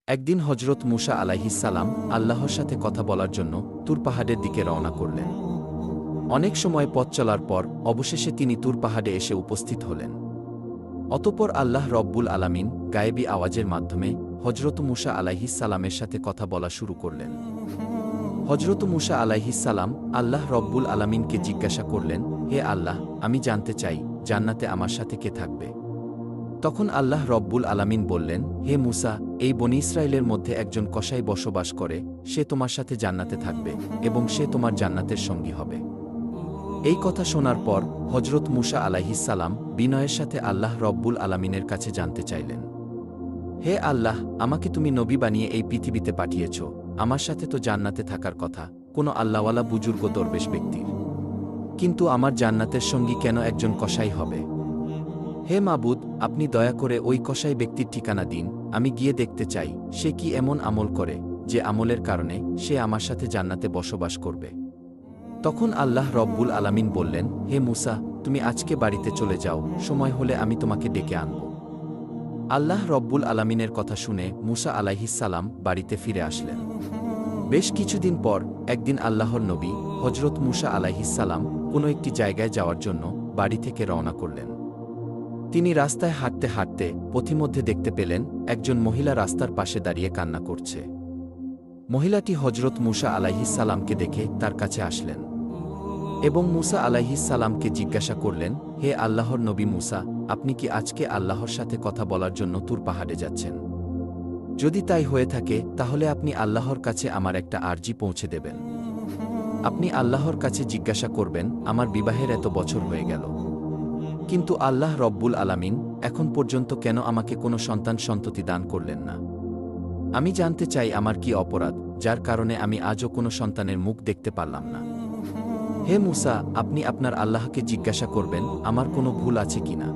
একদিন হজরত মুসা আলাইহিসসালাম আল্লাহর সাথে কথা বলার জন্য তুর পাহাড়ের দিকে রওনা করলেন। অনেক সময় পথ চলার পর অবশেষে তিনি তুর পাহাড়ে এসে উপস্থিত হলেন। অতঃপর আল্লাহ রব্বুল আলামিন গায়েবী আওয়াজের মাধ্যমে হজরত মুসা আলাইহিসসালামের সাথে কথা বলা শুরু করলেন। হজরত মুসা আলাইহিসসালাম আল্লাহ রব্বুল আলামিনকে জিজ্ঞাসা করলেন, হে আল্লাহ, আমি জানতে চাই জান্নাতে আমার সাথে কে থাকবে? তখন আল্লাহ রব্বুল আলামিন বললেন, হে মুসা, এই বনী ইসরায়েলের মধ্যে একজন কসাই বসবাস করে, সে তোমার সাথে জান্নাতে থাকবে এবং সে তোমার জান্নাতের সঙ্গী হবে। এই কথা শোনার পর হজরত মুসা আলাইহিসসালাম বিনয়ের সাথে আল্লাহ রব্বুল আলামিনের কাছে জানতে চাইলেন, হে আল্লাহ, আমাকে তুমি নবী বানিয়ে এই পৃথিবীতে পাঠিয়েছ, আমার সাথে তো জান্নাতে থাকার কথা কোনো আল্লাহওয়ালা বুজুর্গ দরবেশ ব্যক্তির, কিন্তু আমার জান্নাতের সঙ্গী কেন একজন কসাই হবে? হে মাবুদ, আপনি দয়া করে ওই কসাই ব্যক্তির ঠিকানা দিন, আমি গিয়ে দেখতে চাই সে কি এমন আমল করে যে আমলের কারণে সে আমার সাথে জান্নাতে বসবাস করবে। তখন আল্লাহ রব্বুল আলামিন বললেন, হে মুসা, তুমি আজকে বাড়িতে চলে যাও, সময় হলে আমি তোমাকে ডেকে আনব। আল্লাহ রব্বুল আলামিনের কথা শুনে মুসা আলাইহিসসালাম বাড়িতে ফিরে আসলেন। বেশ কিছুদিন পর একদিন আল্লাহর নবী হজরত মুসা আলাইহিসসালাম কোনো একটি জায়গায় যাওয়ার জন্য বাড়ি থেকে রওনা করলেন। তিনি রাস্তায় হাঁটতে হাঁটতে পথিমধ্যে দেখতে পেলেন একজন মহিলা রাস্তার পাশে দাঁড়িয়ে কান্না করছে। মহিলাটি হজরত মুসা আলাইহিসসালামকে দেখে তার কাছে আসলেন এবং মুসা আলাইহিসসালামকে জিজ্ঞাসা করলেন, হে আল্লাহর নবী মুসা, আপনি কি আজকে আল্লাহর সাথে কথা বলার জন্য তুর পাহাড়ে যাচ্ছেন? যদি তাই হয়ে থাকে তাহলে আপনি আল্লাহর কাছে আমার একটা আর্জি পৌঁছে দেবেন। আপনি আল্লাহর কাছে জিজ্ঞাসা করবেন, আমার বিবাহের এত বছর হয়ে গেল, কিন্তু আল্লাহ রব্বুল আলামিন এখন পর্যন্ত কেন আমাকে কোনো সন্ততি দান করলেন না? আমি জানতে চাই আমার কি অপরাধ যার কারণে আমি আজও কোনো সন্তানের মুখ দেখতে পারলাম না। হে মুসা, আপনি আপনার আল্লাহকে জিজ্ঞাসা করবেন আমার কোনো ভুল আছে কিনা,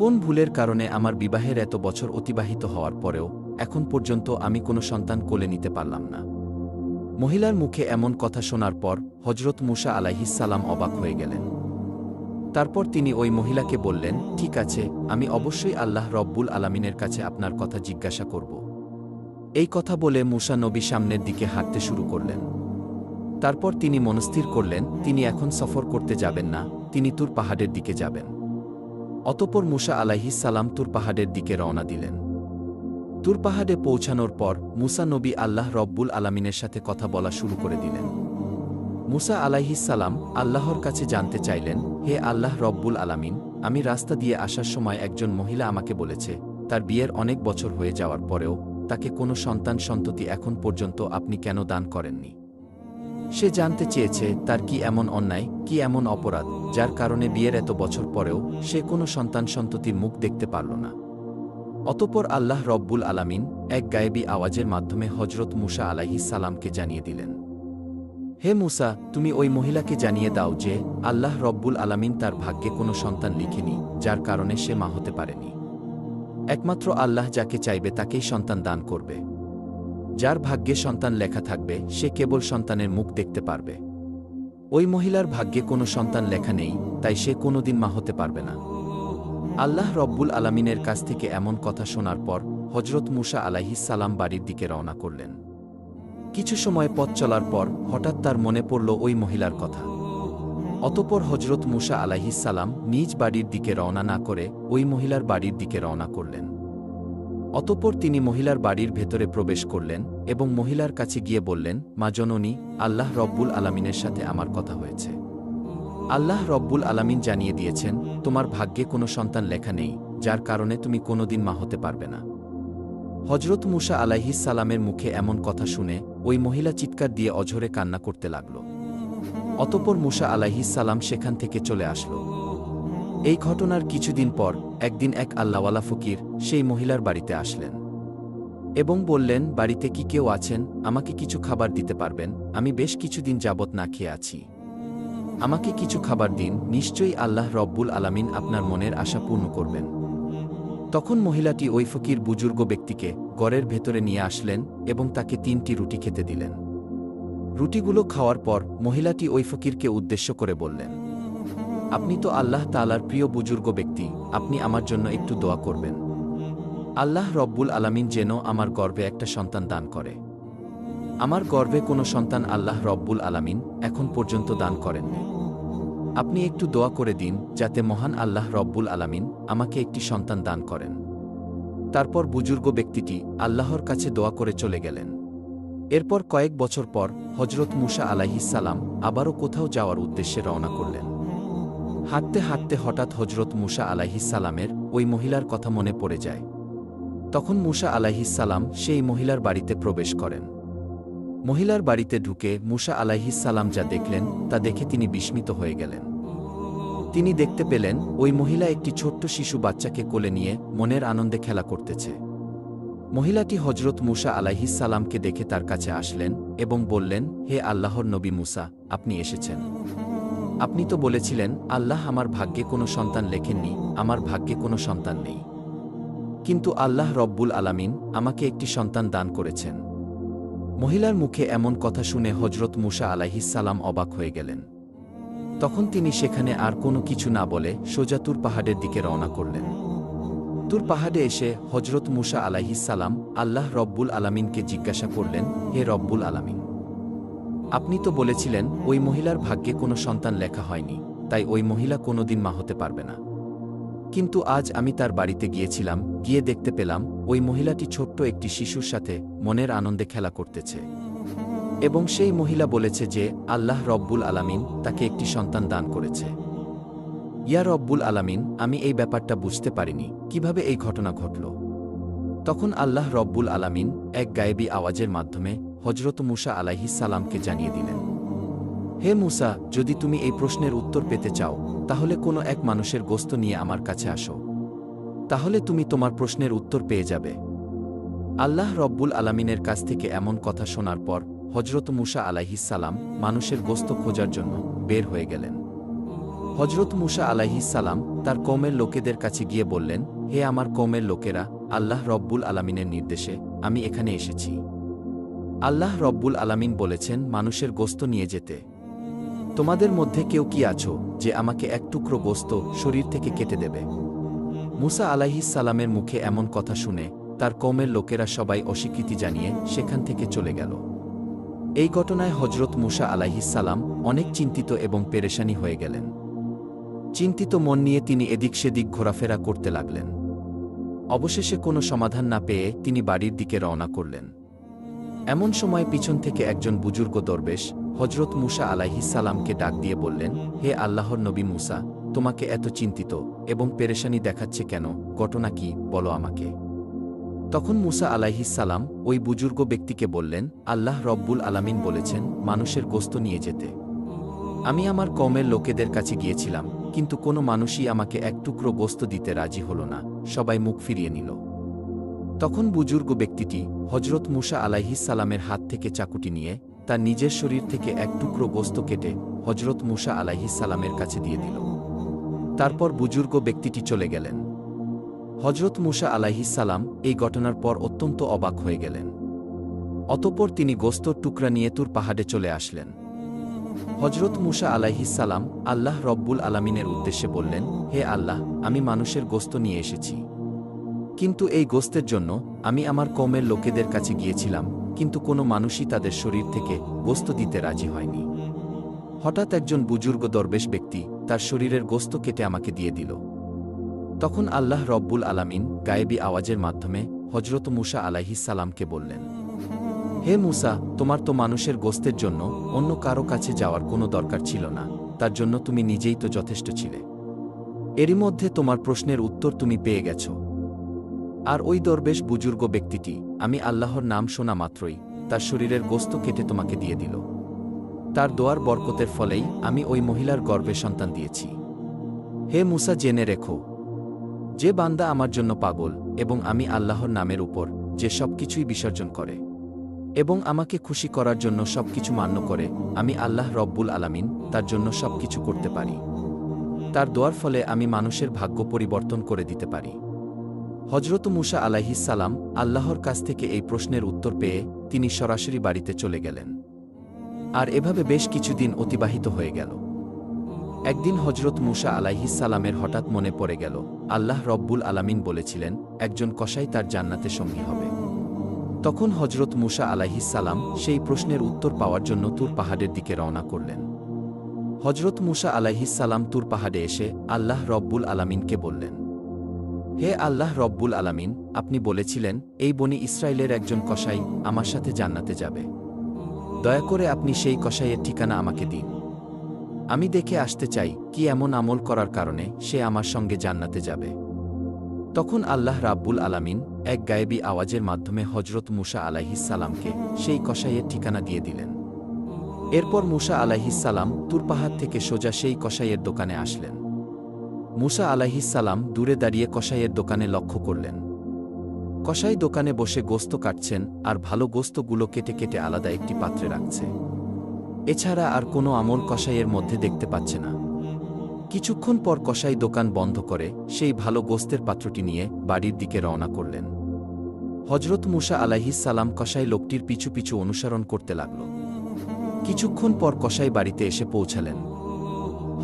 কোন ভুলের কারণে আমার বিবাহের এত বছর অতিবাহিত হওয়ার পরেও এখন পর্যন্ত আমি কোনো সন্তান কোলে নিতে পারলাম না। মহিলার মুখে এমন কথা শোনার পর হজরত মুসা আলাইহিসসালাম অবাক হয়ে গেলেন। তারপর তিনি ওই মহিলাকে বললেন, ঠিক আছে, আমি অবশ্যই আল্লাহ রব্বুল আলামিনের কাছে আপনার কথা জিজ্ঞাসা করব। এই কথা বলে মুসা নবী সামনের দিকে হাঁটতে শুরু করলেন। তারপর তিনি মনস্থির করলেন তিনি এখন সফর করতে যাবেন না, তিনি তুর পাহাড়ের দিকে যাবেন। অতঃপর মুসা আলাইহিসসালাম তুর পাহাড়ের দিকে রওনা দিলেন। তুর পাহাড়ে পৌঁছানোর পর মুসা নবী আল্লাহ রব্বুল আলামিনের সাথে কথা বলা শুরু করে দিলেন। মুসা আলাইহিসসালাম আল্লাহর কাছে জানতে চাইলেন, হে আল্লাহ রব্বুল আলামিন, আমি রাস্তা দিয়ে আসার সময় একজন মহিলা আমাকে বলেছে তার বিয়ের অনেক বছর হয়ে যাওয়ার পরেও তাকে কোনো সন্ততি এখন পর্যন্ত আপনি কেন দান করেননি। সে জানতে চেয়েছে তার কি এমন অন্যায়, কি এমন অপরাধ যার কারণে বিয়ের এত বছর পরেও সে কোনো সন্ততির মুখ দেখতে পারল না। অতঃপর আল্লাহ রব্বুল আলামিন এক গায়েবী আওয়াজের মাধ্যমে হজরত মুসা আলাইহিসসালামকে জানিয়ে দিলেন, হে মুসা, তুমি ওই মহিলাকে জানিয়ে দাও যে আল্লাহ রব্বুল আলামিন তার ভাগ্যে কোনো সন্তান লিখেনি যার কারণে সে মা হতে পারেনি। একমাত্র আল্লাহ যাকে চাইবে তাকেই সন্তান দান করবে। যার ভাগ্যে সন্তান লেখা থাকবে সে কেবল সন্তানের মুখ দেখতে পারবে। ওই মহিলার ভাগ্যে কোনো সন্তান লেখা নেই, তাই সে কোনোদিন মা হতে পারবে না। আল্লাহ রব্বুল আলামিনের কাছ থেকে এমন কথা শোনার পর হজরত মুসা আলাইহিসসালাম বাড়ির দিকে রওনা করলেন। কিছু সময় পথ চলার পর হঠাৎ তার মনে পড়ল ওই মহিলার কথা। অতঃপর হজরত মুসা আলাইহিসসালাম নিজ বাড়ির দিকে রওনা না করে ওই মহিলার বাড়ির দিকে রওনা করলেন। অতঃপর তিনি মহিলার বাড়ির ভেতরে প্রবেশ করলেন এবং মহিলার কাছে গিয়ে বললেন, মা জননী, আল্লাহ রব্বুল আলামিনের সাথে আমার কথা হয়েছে। আল্লাহ রব্বুল আলামিন জানিয়ে দিয়েছেন তোমার ভাগ্যে কোনো সন্তান লেখা নেই, যার কারণে তুমি কোনোদিন মা হতে পারবে না। হজরত মুসা আলাইহিসসালামের মুখে এমন কথা শুনে ওই মহিলা চিৎকার দিয়ে অঝরে কান্না করতে লাগল। অতঃপর মুসা আলাইহিসসালাম সেখান থেকে চলে আসল। এই ঘটনার কিছুদিন পর একদিন এক আল্লাহওয়ালা ফকির সেই মহিলার বাড়িতে আসলেন এবং বললেন, বাড়িতে কি কেউ আছেন? আমাকে কিছু খাবার দিতে পারবেন? আমি বেশ কিছুদিন যাবৎ না খেয়ে আছি। আমাকে কিছু খাবার দিন, নিশ্চয়ই আল্লাহ রব্বুল আলামিন আপনার মনের আশা পূর্ণ করবেন। তখন মহিলাটি ওই ফকির বুজুর্গ ব্যক্তিকে ঘরের ভেতরে নিয়ে আসলেন এবং তাকে 3টি রুটি খেতে দিলেন। রুটিগুলো খাওয়ার পর মহিলাটি ওই ফকিরকে উদ্দেশ্য করে বললেন, আপনি তো আল্লাহ তাআলার প্রিয় বুজুর্গ ব্যক্তি, আপনি আমার জন্য একটু দোয়া করবেন। আল্লাহ রব্বুল আলামিন যেন আমার গর্ভে একটা সন্তান দান করে। আমার গর্ভে কোনো সন্তান আল্লাহ রব্বুল আলামিন এখন পর্যন্ত দান করেননি। আপনি একটু দোয়া করে দিন যাতে মহান আল্লাহ রব্বুল আলামিন আমাকে একটি সন্তান দান করেন। তারপর বুজুর্গ ব্যক্তিটি আল্লাহর কাছে দোয়া করে চলে গেলেন। এরপর কয়েক বছর পর হজরত মুসা আলাইহিস সালাম আবারও কোথাও যাওয়ার উদ্দেশ্যে রওনা করলেন। হাঁটতে হাঁটতে হঠাৎ হজরত মুসা আলাইহিস সালামের ওই মহিলার কথা মনে পড়ে যায়। তখন মুসা আলাইহিস সালাম সেই মহিলার বাড়িতে প্রবেশ করেন। মহিলার বাড়িতে ঢুকে মুসা আলাইহিস সালাম যা দেখলেন তা দেখে তিনি বিস্মিত হয়ে গেলেন। তিনি দেখতে পেলেন ওই মহিলা একটি ছোট্ট শিশু বাচ্চাকে কোলে নিয়ে মনের আনন্দে খেলা করতেছে। মহিলাটি হজরত মুসা আলাইহিস সালামকে দেখে তার কাছে আসলেন এবং বললেন, হে আল্লাহর নবী মুসা, আপনি এসেছেন। আপনি তো বলেছিলেন আল্লাহ আমার ভাগ্যে কোনো সন্তান লেখেননি, আমার ভাগ্যে কোনো সন্তান নেই। কিন্তু আল্লাহ রব্বুল আলামিন আমাকে একটি সন্তান দান করেছেন। মহিলার মুখে এমন কথা শুনে হজরত মুসা আলাইহিস সালাম অবাক হয়ে গেলেন। তখন তিনি সেখানে আর কোনো কিছু না বলে সোজা তুর পাহাড়ের দিকে রওনা করলেন। তুর পাহাড়ে এসে হজরত মুসা আলাইহিস সালাম আল্লাহ রব্বুল আলামিনকে জিজ্ঞাসা করলেন, হে রব্বুল আলামিন, আপনি তো বলেছিলেন ওই মহিলার ভাগ্যে কোনো সন্তান লেখা হয়নি, তাই ওই মহিলা কোনোদিন মা হতে পারবে না। কিন্তু আজ আমি তার বাড়িতে গিয়েছিলাম, গিয়ে দেখতে পেলাম ওই মহিলাটি ছোট্ট একটি শিশুর সাথে মনের আনন্দে খেলা করতেছে এবং সেই মহিলা বলেছে যে আল্লাহ রব্বুল আলামিন তাকে একটি সন্তান দান করেছে। ইয়া রব্বুল আলামিন, আমি এই ব্যাপারটা বুঝতে পারিনি, কিভাবে এই ঘটনা ঘটল। তখন আল্লাহ রব্বুল আলামিন এক গায়েবী আওয়াজের মাধ্যমে হজরত মুসা আলাইহিস সালামকে জানিয়ে দিলেন, হে মুসা, যদি তুমি এই প্রশ্নের উত্তর পেতে চাও তাহলে কোনো এক মানুষের গোস্ত নিয়ে আমার কাছে আসো, তাহলে তুমি তোমার প্রশ্নের উত্তর পেয়ে যাবে। আল্লাহ রব্বুল আলামিনের কাছ থেকে এমন কথা শোনার পর হজরত মুসা আলাইহিস সালাম মানুষের গোস্ত খোঁজার জন্য বের হয়ে গেলেন। হজরত মুসা আলাইহিস সালাম তার কওমের লোকেদের কাছে গিয়ে বললেন, হে আমার কওমের লোকেরা, আল্লাহ রব্বুল আলামিনের নির্দেশে আমি এখানে এসেছি। আল্লাহ রব্বুল আলামিন বলেছেন মানুষের গোস্ত নিয়ে যেতে। তোমাদের মধ্যে কেউ কি আছো যে আমাকে এক টুকরো গোস্ত শরীর থেকে কেটে দেবে? মুসা আলাইহিস সালামের মুখে এমন কথা শুনে তার কওমের লোকেরা সবাই অস্বীকৃতি জানিয়ে সেখান থেকে চলে গেল। এই ঘটনায় হজরত মুসা আলাইহিস সালাম অনেক চিন্তিত এবং পেরেশানি হয়ে গেলেন। চিন্তিত মন নিয়ে তিনি এদিক সেদিক ঘোরাফেরা করতে লাগলেন। অবশেষে কোনো সমাধান না পেয়ে তিনি বাড়ির দিকে রওনা করলেন। এমন সময় পিছন থেকে একজন বুজুর্গ দরবেশ হজরত মুসা আলাইহিস সালামকে ডাক দিয়ে বললেন, হে আল্লাহর নবী মুসা, তোমাকে এত চিন্তিত এবং পেরেশানি দেখাচ্ছে কেন? ঘটনা কি, বলো আমাকে। তখন মুসা আলাইহিস সালাম ওই বুজুর্গ ব্যক্তিকে বললেন, আল্লাহ রব্বুল আলামিন বলেছেন মানুষের গোস্ত নিয়ে যেতে। আমি আমার কওমের লোকেদের কাছে গিয়েছিলাম, কিন্তু কোনো মানুষই আমাকে এক টুকরো গোস্ত দিতে রাজি হল না, সবাই মুখ ফিরিয়ে নিল। তখন বুজুর্গ ব্যক্তিটি হজরত মুসা আলাইহিস সালামের হাত থেকে চাকুটি নিয়ে তার নিজের শরীর থেকে এক টুকরো গোস্ত কেটে হজরত মুসা আলাইহিস সালামের কাছে দিয়ে দিল। তারপর বুজুর্গ ব্যক্তিটি চলে গেলেন। হজরত মুসা আলাইহিস সালাম এই ঘটনার পর অত্যন্ত অবাক হয়ে গেলেন। অতঃপর তিনি গোস্তর টুকরা নিয়ে তুর পাহাড়ে চলে আসলেন। হজরত মুসা আলাইহিস সালাম আল্লাহ রব্বুল আলামিনের উদ্দেশ্যে বললেন, হে আল্লাহ, আমি মানুষের গোস্ত নিয়ে এসেছি, কিন্তু এই গোস্তের জন্য আমি আমার কওমের লোকেদের কাছে গিয়েছিলাম, কিন্তু কোনো মানুষই তাদের শরীর থেকে গোস্ত দিতে রাজি হয়নি। হঠাৎ একজন বুজুর্গ দরবেশ ব্যক্তি তার শরীরের গোস্ত কেটে আমাকে দিয়ে দিল। তখন আল্লাহ রব্বুল আলামিন গায়েবী আওয়াজের মাধ্যমে হজরত মুসা আলাইহিস সালামকে বললেন, হে মুসা, তোমার তো মানুষের গোস্তের জন্য অন্য কারো কাছে যাওয়ার কোনো দরকার ছিল না, তার জন্য তুমি নিজেই তো যথেষ্ট ছিলে। এরই মধ্যে তোমার প্রশ্নের উত্তর তুমি পেয়ে গেছ। আর ওই দরবেশ বুজুর্গ ব্যক্তিটি আমি আল্লাহর নাম শোনা মাত্রই তার শরীরের গোস্ত কেটে তোমাকে দিয়ে দিল। তার দোয়ার বরকতের ফলেই আমি ওই মহিলার গর্ভে সন্তান দিয়েছি। হে মুসা, জেনে রেখো, যে বান্দা আমার জন্য পাগল এবং আমি আল্লাহর নামের উপর যে সবকিছুই বিসর্জন করে এবং আমাকে খুশি করার জন্য সবকিছু মান্য করে, আমি আল্লাহ রব্বুল আলামিন তার জন্য সবকিছু করতে পারি। তার দোয়ার ফলে আমি মানুষের ভাগ্য পরিবর্তন করে দিতে পারি। হজরত মুসা আলাইহিস সালাম আল্লাহর কাছ থেকে এই প্রশ্নের উত্তর পেয়ে তিনি সরাসরি বাড়িতে চলে গেলেন। আর এভাবে বেশ কিছুদিন অতিবাহিত হয়ে গেল। একদিন হজরত মুসা আলাইহিস সালামের হঠাৎ মনে পড়ে গেল, আল্লাহ রব্বুল আলামিন বলেছিলেন একজন কসাই তার জান্নাতে সঙ্গী হবে। তখন হজরত মুসা আলাইহিস সালাম সেই প্রশ্নের উত্তর পাওয়ার জন্য তুর পাহাড়ের দিকে রওনা করলেন। হজরত মুসা আলাইহিস সালাম তুর পাহাড়ে এসে আল্লাহ রব্বুল আলামিনকে বললেন, হে আল্লাহ রব্বুল আলামিন, আপনি বলেছিলেন এই বনি ইসরায়েলের একজন কসাই আমার সাথে জান্নাতে যাবে। দয়া করে আপনি সেই কসাইয়ের ঠিকানা আমাকে দিন। আমি দেখে আসতে চাই কি এমন আমল করার কারণে সে আমার সঙ্গে জান্নাতে যাবে। তখন আল্লাহ রাব্বুল আলামিন এক গায়েবী আওয়াজের মাধ্যমে হজরত মুসা আলাইহিস সালামকে সেই কসাইয়ের ঠিকানা দিয়ে দিলেন। এরপর মুসা আলাইহিস সালাম তুর পাহাড় থেকে সোজা সেই কসাইয়ের দোকানে আসলেন। মুসা আলাইহিস সালাম দূরে দাঁড়িয়ে কসাইয়ের দোকানে লক্ষ্য করলেন। কসাই দোকানে বসে গোস্ত কাটছেন আর ভালো গোস্তগুলো কেটে কেটে আলাদা একটি পাত্রে রাখছে। এছাড়া আর কোনো আমল কসাইয়ের মধ্যে দেখতে পাচ্ছে না। কিছুক্ষণ পর কসাই দোকান বন্ধ করে সেই ভালো গোস্তের পাত্রটি নিয়ে বাড়ির দিকে রওনা করলেন। হজরত মুসা আলাইহিস সালাম কসাই লোকটির পিছু পিছু অনুসরণ করতে লাগল। কিছুক্ষণ পর কসাই বাড়িতে এসে পৌঁছালেন।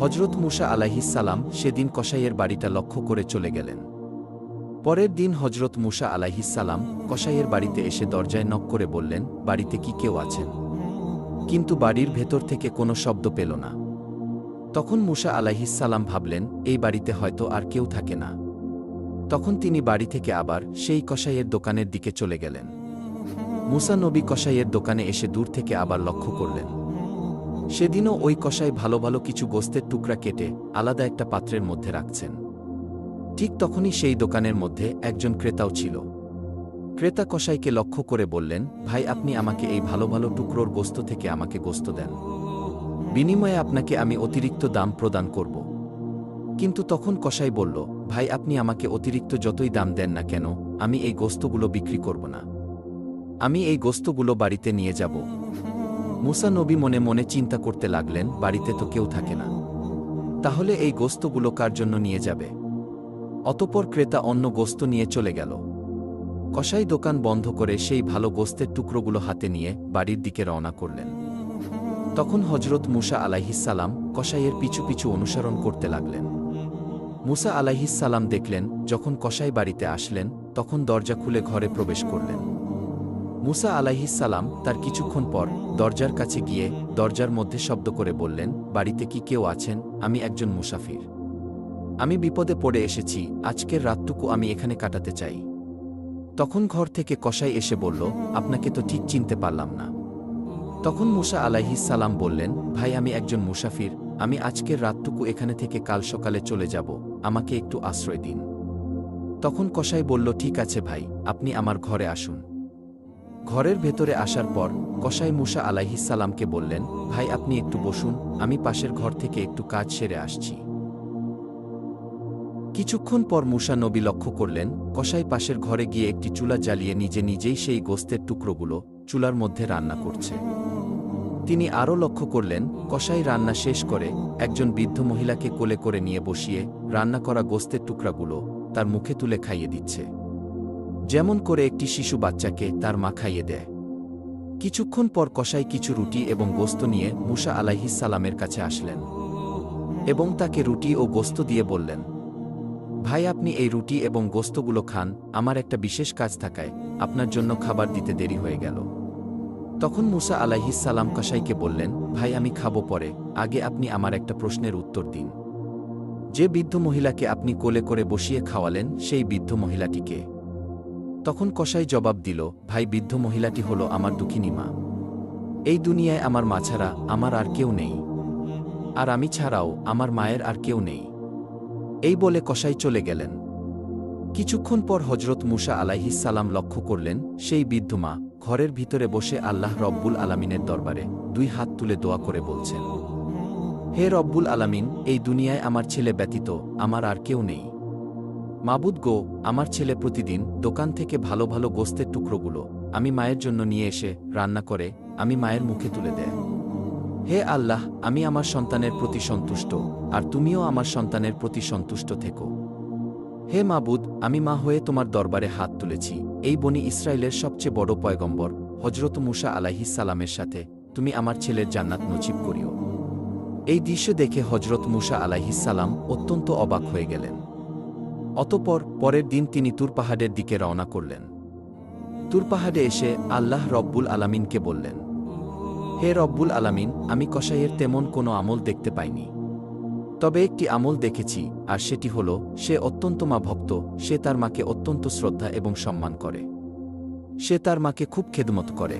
হজরত মুসা আলাইহিস সালাম সেদিন কসাইয়ের বাড়িটা লক্ষ্য করে চলে গেলেন। পরের দিন হজরত মুসা আলাইহিস সালাম কসাইয়ের বাড়িতে এসে দরজায় নক করে বললেন, বাড়িতে কি কেউ আছেন? কিন্তু বাড়ির ভেতর থেকে কোনো শব্দ পেল না। তখন মুসা আলাইহিস সালাম ভাবলেন এই বাড়িতে হয়তো আর কেউ থাকে না। তখন তিনি বাড়ি থেকে আবার সেই কসাইয়ের দোকানের দিকে চলে গেলেন। মুসা নবী কসাইয়ের দোকানে এসে দূর থেকে আবার লক্ষ্য করলেন। সেদিনও ওই কসাই ভালো ভালো কিছু গোস্তের টুকরা কেটে আলাদা একটা পাত্রের মধ্যে রাখছেন। ঠিক তখনই সেই দোকানের মধ্যে একজন ক্রেতাও ছিল। ক্রেতা কসাইকে লক্ষ্য করে বললেন, ভাই আপনি আমাকে এই ভালো ভালো টুকরোর গোস্ত থেকে আমাকে গোস্ত দেন, বিনিময়ে আপনাকে আমি অতিরিক্ত দাম প্রদান করব। কিন্তু তখন কসাই বলল, ভাই আপনি আমাকে অতিরিক্ত যতই দাম দেন না কেন, আমি এই গোস্তগুলো বিক্রি করব না। আমি এই গোস্তগুলো বাড়িতে নিয়ে যাব। মুসা নবী মনে মনে চিন্তা করতে লাগলেন, বাড়িতে তো কেউ থাকে না, তাহলে এই গোস্তগুলো কার জন্য নিয়ে যাবে? অতঃপর ক্রেতা অন্য গোস্ত নিয়ে চলে গেল। কসাই দোকান বন্ধ করে সেই ভালো গোস্তের টুকরোগুলো হাতে নিয়ে বাড়ির দিকে রওনা করলেন। তখন হজরত মুসা আলাইহিস সালাম কসাইয়ের পিছু পিছু অনুসরণ করতে লাগলেন। মুসা আলাইহিস সালাম দেখলেন যখন কসাই বাড়িতে আসলেন তখন দরজা খুলে ঘরে প্রবেশ করলেন। মুসা আলাইহিস সালাম তার কিছুক্ষণ পর দরজার কাছে গিয়ে দরজার মধ্যে শব্দ করে বললেন, বাড়িতে কি কেউ আছেন? আমি একজন মুসাফির, আমি বিপদে পড়ে এসেছি, আজকের রাতটুকু আমি এখানে কাটাতে চাই। তখন ঘর থেকে কসাই এসে বলল, আপনাকে তো ঠিক চিনতে পারলাম না। তখন মুসা আলাইহিস সালাম বললেন, ভাই আমি একজন মুসাফির, আমি আজকের রাতটুকু এখানে থেকে কাল সকালে চলে যাব, আমাকে একটু আশ্রয় দিন। তখন কসাই বলল, ঠিক আছে ভাই, আপনি আমার ঘরে আসুন। ঘরের ভেতরে আসার পর কসাই মুসা আলাইহিস সালামকে বললেন, ভাই আপনি একটু বসুন, আমি পাশের ঘর থেকে একটু কাজ সেরে আসছি। কিছুক্ষণ পর মুসা নবী লক্ষ্য করলেন কসাই পাশের ঘরে গিয়ে একটি চুলা জ্বালিয়ে নিজে নিজেই সেই গোস্তের টুকরোগুলো চুলার মধ্যে রান্না করছে। তিনি আরও লক্ষ্য করলেন কসাই রান্না শেষ করে একজন বৃদ্ধ মহিলাকে কোলে করে নিয়ে বসিয়ে রান্না করা গোস্তের টুকরাগুলো তার মুখে তুলে খাইয়ে দিচ্ছে, যেমন করে একটি শিশু বাচ্চাকে তার মা খাইয়ে দেয়। কিছুক্ষণ পর কসাই কিছু রুটি এবং গোস্ত নিয়ে মুসা আলাইহিস সালামের কাছে আসলেন এবং তাকে রুটি ও গোস্ত দিয়ে বললেন, ভাই আপনি এই রুটি এবং গোস্তগুলো খান, আমার একটা বিশেষ কাজ থাকায় আপনার জন্য খাবার দিতে দেরি হয়ে গেল। তখন মুসা আলাইহিস সালাম কসাইকে বললেন, ভাই আমি খাবো পরে, আগে আপনি আমার একটা প্রশ্নের উত্তর দিন। যে বৃদ্ধ মহিলাকে আপনি কোলে করে বসিয়ে খাওয়ালেন সেই বৃদ্ধ মহিলাটিকে? তখন কসাই জবাব দিল, ভাই বৃদ্ধ মহিলাটি হলো আমার দুঃখিনী মা। এই দুনিয়ায় আমার মা ছাড়া আমার আর কেউ নেই, আর আমি ছাড়াও আমার মায়ের আর কেউ নেই। এই বলে কসাই চলে গেলেন। কিছুক্ষণ পর হজরত মুসা আলাইহিস সালাম লক্ষ্য করলেন সেই বৃদ্ধ মা ঘরের ভিতরে বসে আল্লাহ রব্বুল আলামিনের দরবারে দুই হাত তুলে দোয়া করে বলছেন, হে রব্বুল আলামিন, এই দুনিয়ায় আমার ছেলে ব্যতীত আমার আর কেউ নেই। মাবুদ গো, আমার ছেলে প্রতিদিন দোকান থেকে ভালো ভালো গোস্তের টুকরোগুলো আমি মায়ের জন্য নিয়ে এসে রান্না করে আমি মায়ের মুখে তুলে দেয়। হে আল্লাহ, আমি আমার সন্তানের প্রতি সন্তুষ্ট, আর তুমিও আমার সন্তানের প্রতি সন্তুষ্ট থেকো। হে মাবুদ, আমি মা হয়ে তোমার দরবারে হাত তুলেছি এই বনি ইসরায়েলের সবচেয়ে বড় পয়গম্বর হজরত মুসা আলাইহিস সালামের সাথে তুমি আমার ছেলের জান্নাত নসিব করিও। এই দৃশ্য দেখে হজরত মুসা আলাইহিসসালাম অত্যন্ত অবাক হয়ে গেলেন। অতঃপর পরের দিন তিনি তুর পাহাড়ের দিকে রওনা করলেন। তুর পাহাড়ে এসে আল্লাহ রব্বুল আলামিনকে বললেন, হে রব্বুল আলামিন, আমি কসাইয়ের তেমন কোনো আমল দেখতে পাইনি। তবে একটি আমল দেখেছি, আর সেটি হল সে অত্যন্ত মা ভক্ত, সে তার মাকে অত্যন্ত শ্রদ্ধা এবং সম্মান করে। সে তার মাকে খুব খেদমত করে।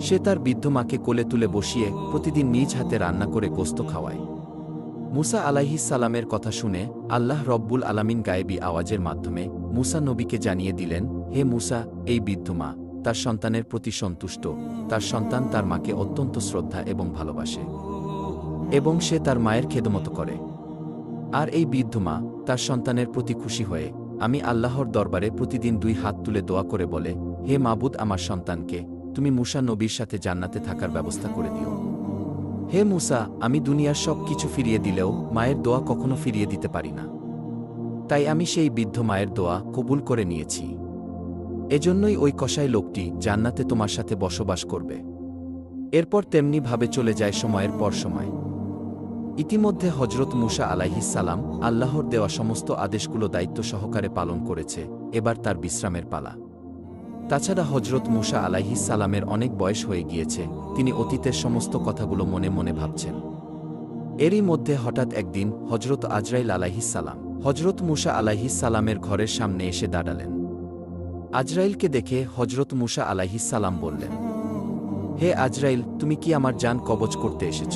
সে তার বৃদ্ধ মাকে কোলে তুলে বসিয়ে প্রতিদিন নিজ হাতে রান্না করে গোস্ত খাওয়ায়। মুসা আলাইহিসসালামের কথা শুনে আল্লাহ রব্বুল আলামিন গায়েবী আওয়াজের মাধ্যমে মুসা নবীকে জানিয়ে দিলেন, হে মুসা, এই বৃদ্ধ মা তার সন্তানের প্রতি সন্তুষ্ট, তার সন্তান তার মাকে অত্যন্ত শ্রদ্ধা এবং ভালোবাসে, এবং সে তার মায়ের খেদমত করে। আর এই বৃদ্ধ মা তার সন্তানের প্রতি খুশি হয়ে আমি আল্লাহর দরবারে প্রতিদিন 2 হাত তুলে দোয়া করে বলে, হে মাবুদ, আমার সন্তানকে তুমি মুসা নবীর সাথে জান্নাতে থাকার ব্যবস্থা করে দিও। হে মুসা, আমি দুনিয়ার সব কিছু ফিরিয়ে দিলেও মায়ের দোয়া কখনো ফিরিয়ে দিতে পারি না। তাই আমি সেই বৃদ্ধ মায়ের দোয়া কবুল করে নিয়েছি। এজন্যই ওই কসাই লোকটি জান্নাতে তোমার সাথে বসবাস করবে। এরপর তেমনি ভাবে চলে যায় সময়ের পর সময়। ইতিমধ্যে হজরত মুসা আলাইহিসসালাম আল্লাহর দেওয়া সমস্ত আদেশগুলো দায়িত্ব সহকারে পালন করেছে, এবার তার বিশ্রামের পালা। তাছাড়া হজরত মুসা আলাইহিসসালামের অনেক বয়স হয়ে গিয়েছে, তিনি অতীতের সমস্ত কথাগুলো মনে মনে ভাবছেন। এরই মধ্যে হঠাৎ একদিন হজরত আজরাইল আলাইহিসসালাম হজরত মুসা আলাইহিসসালামের ঘরের সামনে এসে দাঁড়ালেন। আজরাইলকে দেখে হজরত মুসা আলাইহিসসালাম বললেন, হে আজরাইল, তুমি কি আমার জান কবজ করতে এসেছ?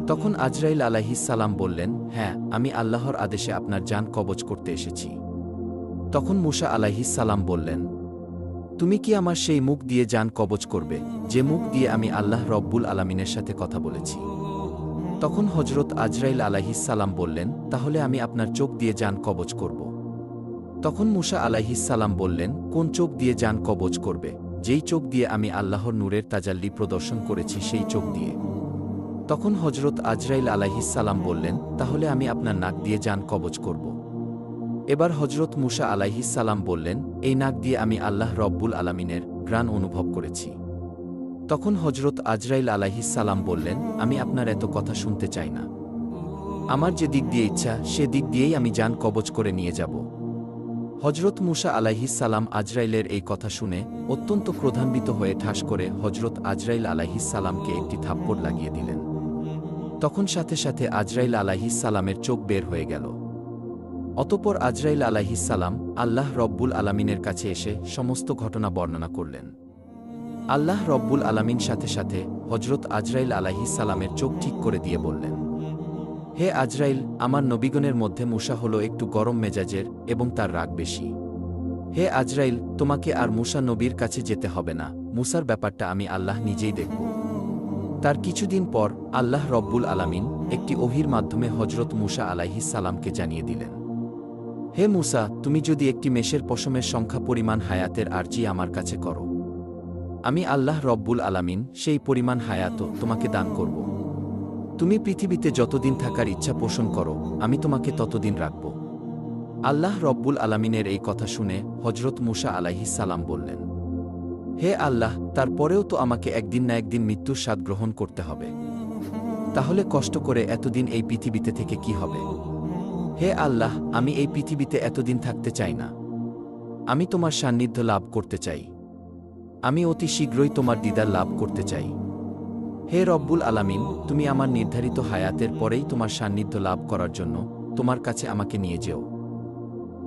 তখন আজরাইল আলাইহিসসালাম বললেন, হ্যাঁ, আমি আল্লাহর আদেশে আপনার জান কবজ করতে এসেছি। তখন মুসা আলাইহিসসালাম বললেন, তুমি কি আমার সেই মুখ দিয়ে জান কবজ করবে, যে মুখ দিয়ে আমি আল্লাহ রব্বুল আলামিনের সাথে কথা বলেছি? তখন হজরত আজরাইল আলাইহিসসালাম বললেন, তাহলে আমি আপনার চোখ দিয়ে জান কবজ করব। তখন মুসা আলাইহিসসালাম বললেন, কোন চোখ দিয়ে জান কবজ করবে? যেই চোখ দিয়ে আমি আল্লাহর নূরের তাজাল্লি প্রদর্শন করেছি সেই চোখ দিয়ে। তখন হজরত আজরাইল আলাইহিসসালাম বললেন, তাহলে আমি আপনার নাক দিয়ে জান কবজ করব। এবার হজরত মুসা আলাইহিসসালাম বললেন, এই নাক দিয়ে আমি আল্লাহ রব্বুল আলামিনের ঘ্রাণ অনুভব করেছি। তখন হজরত আজরাইল আলাইহিসসালাম বললেন, আমি আপনার এত কথা শুনতে চাই না। আমার যে দিক দিয়ে ইচ্ছা সে দিক দিয়েই আমি জান কবজ করে নিয়ে যাব। হজরত মুসা আলাইহিসসালাম আজরাইলের এই কথা শুনে অত্যন্ত ক্রোধান্বিত হয়ে ঠাস করে হজরত আজরাইল আলাইহিসসালামকে একটি থাপ্পড় লাগিয়ে দিলেন। তখন সাথে সাথে আজরাইল আলাইহিসসালামের চোখ বের হয়ে গেল। অতঃপর আজরাইল আলাইহিসসালাম আল্লাহ রব্বুল আলামিনের কাছে এসে সমস্ত ঘটনা বর্ণনা করলেন। আল্লাহ রব্বুল আলামিন সাথে সাথে হজরত আজরাইল আলাইহিসসালামের চোখ ঠিক করে দিয়ে বললেন, হে আজরাইল, আমার নবীগণের মধ্যে মুসা হলো একটু গরম মেজাজের এবং তার রাগ বেশি। হে আজরাইল, তোমাকে আর মুসা নবীর কাছে যেতে হবে না, মুসার ব্যাপারটা আমি আল্লাহ নিজেই দেখব। তার কিছুদিন পর আল্লাহ রব্বুল আলামিন একটি ওহীর মাধ্যমে হজরত মুসা আলাইহিসসালামকে জানিয়ে দিলেন, হে মুসা, তুমি যদি একটি মেষের পশমের সংখ্যা পরিমাণ হায়াতের আরজি আমার কাছে করো, আমি আল্লাহ রব্বুল আলামিন সেই পরিমাণ হায়াত তোমাকে দান করব। তুমি পৃথিবীতে যতদিন থাকার ইচ্ছা পোষণ করো, আমি তোমাকে ততদিন রাখব। আল্লাহ রব্বুল আলামিনের এই কথা শুনে হজরত মুসা আলাইহিসসালাম বললেন, হে আল্লাহ, তারপরেও তো আমাকে একদিন না একদিন মৃত্যুর স্বাদ গ্রহণ করতে হবে। তাহলে কষ্ট করে এতদিন এই পৃথিবীতে থেকে কি হবে? হে আল্লাহ, আমি এই পৃথিবীতে এতদিন থাকতে চাই না। আমি তোমার সান্নিধ্য লাভ করতে চাই। আমি অতি শীঘ্রই তোমার দিদার লাভ করতে চাই। হে রব্বুল আলামিন, তুমি আমার নির্ধারিত হায়াতের পরেই তোমার সান্নিধ্য লাভ করার জন্য তোমার কাছে আমাকে নিয়ে যেও।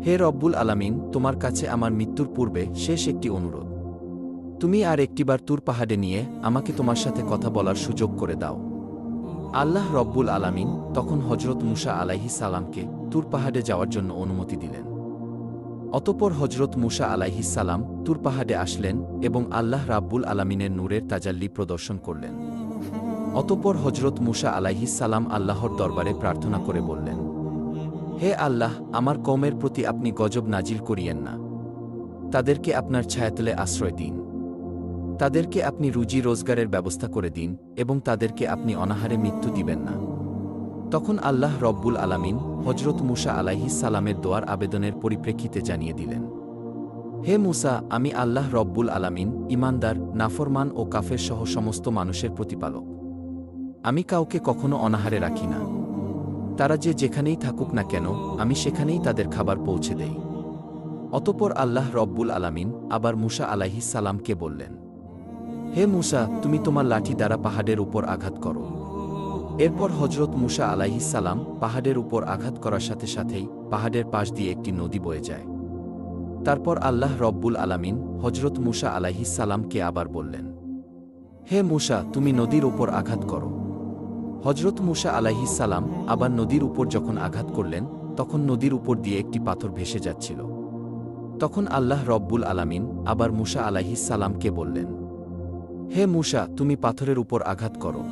হে রব্বুল আলামিন, তোমার কাছে আমার মৃত্যুর পূর্বে শেষ একটি অনুরোধ, তুমি আর একটিবার তুর পাহাড়ে নিয়ে আমাকে তোমার সাথে কথা বলার সুযোগ করে দাও। আল্লাহ রব্বুল আলামিন তখন হজরত মুসা আলাইহিসসালামকে তুর পাহাড়ে যাওয়ার জন্য অনুমতি দিলেন। অতঃপর হজরত মুসা আলাইহিসসালাম তুর পাহাড়ে আসলেন এবং আল্লাহ রাব্বুল আলামিনের নূরের তাজাল্লি প্রদর্শন করলেন। অতঃপর হজরত মুসা আলাইহিসসালাম আল্লাহর দরবারে প্রার্থনা করে বললেন, হে আল্লাহ, আমার কওমের প্রতি আপনি গজব নাজিল করিয়েন না। তাদেরকে আপনার ছায়াতলে আশ্রয় দিন। তাদেরকে আপনি রুজি রোজগারের ব্যবস্থা করে দিন এবং তাদেরকে আপনি অনাহারে মৃত্যু দিবেন না। তখন আল্লাহ রব্বুল আলামিন হজরত মুসা আলাইহিসসালামের দোয়ার আবেদনের পরিপ্রেক্ষিতে জানিয়ে দিলেন, হে মুসা, আমি আল্লাহ রব্বুল আলামিন ঈমানদার, নাফরমান ও কাফের সহ সমস্ত মানুষের প্রতিপালক। আমি কাউকে কখনো অনাহারে রাখি না। তারা যে যেখানেই থাকুক না কেন, আমি সেখানেই তাদের খাবার পৌঁছে দেই। অতঃপর আল্লাহ রব্বুল আলামিন আবার মূসা আলাইহিস সালামকে বললেন, হে মূসা, তুমি তোমার লাঠি দ্বারা পাহাড়ের উপর আঘাত করো। এরপর হজরত মূসা আলাইহিস সালাম পাহাড়ের উপর আঘাত করার সাথে সাথেই পাহাড়ের পাশ দিয়ে একটি নদী বয়ে যায়। তারপর আল্লাহ রব্বুল আলামিন হজরত মূসা আলাইহিস সালামকে আবার বললেন, হে মূসা, তুমি নদীর উপর আঘাত করো। হজরত মূসা আলাইহিস সালাম আবার নদীর উপর যখন আঘাত করলেন, তখন নদীর উপর দিয়ে একটি পাথর ভেসে যাচ্ছিল। তখন আল্লাহ রব্বুল আলামিন আবার মূসা আলাইহিস সালামকে বললেন, হে মূসা, তুমি পাথরের উপর আঘাত করো।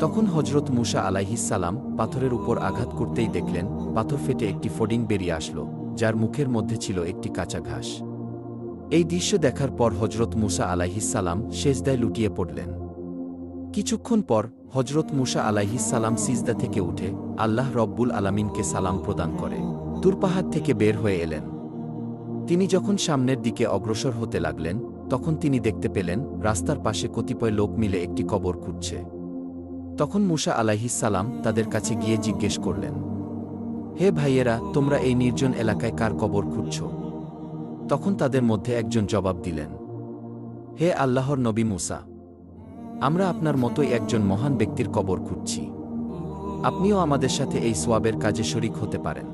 তখন হজরত মূসা আলাইহিস সালাম পাথরের উপর আঘাত করতেই দেখলেন পাথর ফেটে একটি ফডিং বেরিয়ে আসলো, যার মুখের মধ্যে ছিল একটি কাঁচা ঘাস। এই দৃশ্য দেখার পর হজরত মূসা আলাইহিস সালাম সেজদায় লুটিয়ে পড়লেন। কিছুক্ষণ পর হজরত মূসা আলাইহিস সালাম সিজদা থেকে উঠে আল্লাহ রব্বুল আলামিনকে সালাম প্রদান করে তুর পাহাড় থেকে বের হয়ে এলেন। তিনি যখন সামনের দিকে অগ্রসর হতে লাগলেন, তখন তিনি দেখতে পেলেন রাস্তার পাশে কতিপয় লোক মিলে একটি কবর খুঁড়ছে। তখন মূসা আলাইহিস সালাম তাদের কাছে গিয়ে জিজ্ঞেস করলেন, হে ভাইয়েরা, তোমরা এই নির্জন এলাকায় কার কবর খুঁড়ছ? তখন তাদের মধ্যে একজন জবাব দিলেন, হে আল্লাহর নবী মূসা, আমরা আপনার মতোই একজন মহান ব্যক্তির কবর খুঁড়ছি। আপনিও আমাদের সাথে এই সোয়াবের কাজে শরিক হতে পারেন।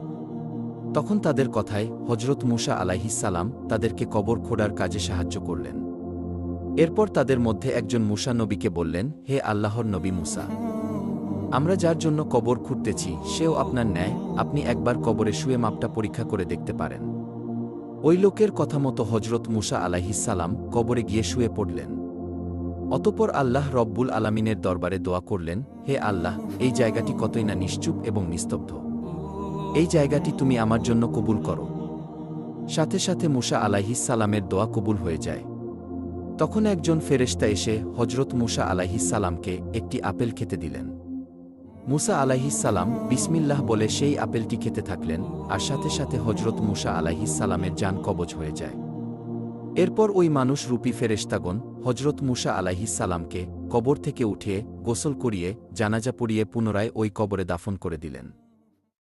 তখন তাদের কথায় হজরত মূসা আলাইহিস সালাম তাদেরকে কবর খোঁড়ার কাজে সাহায্য করলেন। এরপর তাদের মধ্যে একজন মূসা নবীকে বললেন, হে আল্লাহর নবী মূসা, আমরা যার জন্য কবর খুঁড়তেছি সেও আপনার ন্যায়, আপনি একবার কবরে শুয়ে মাপটা পরীক্ষা করে দেখতে পারেন। ওই লোকের কথা মতো হজরত মূসা আলাইহিস সালাম কবরে গিয়ে শুয়ে পড়লেন। অতঃপর আল্লাহ রব্বুল আলামিনের দরবারে দোয়া করলেন, হে আল্লাহ, এই জায়গাটি কতই না নিশ্চুপ এবং নিস্তব্ধ। এই জায়গাটি তুমি আমার জন্য কবুল করো। সাথে সাথে মূসা আলাইহিস সালামের দোয়া কবুল হয়ে যায়। তখন একজন ফেরেশতা এসে হজরত মূসা আলাইহিস সালামকে একটি আপেল খেতে দিলেন। মূসা আলাইহিস সালাম বিসমিল্লাহ বলে সেই আপেলটি খেতে থাকলেন, আর সাথে সাথে হজরত মূসা আলাইহিস সালামের জান কবজ হয়ে যায়। এরপর ওই মানুষ রূপী ফেরেশতাগণ হজরত মূসা আলাইহিস সালামকে কবর থেকে উঠিয়ে গোসল করিয়ে জানাজা পড়িয়ে পুনরায় ওই কবরে দাফন করে দিলেন।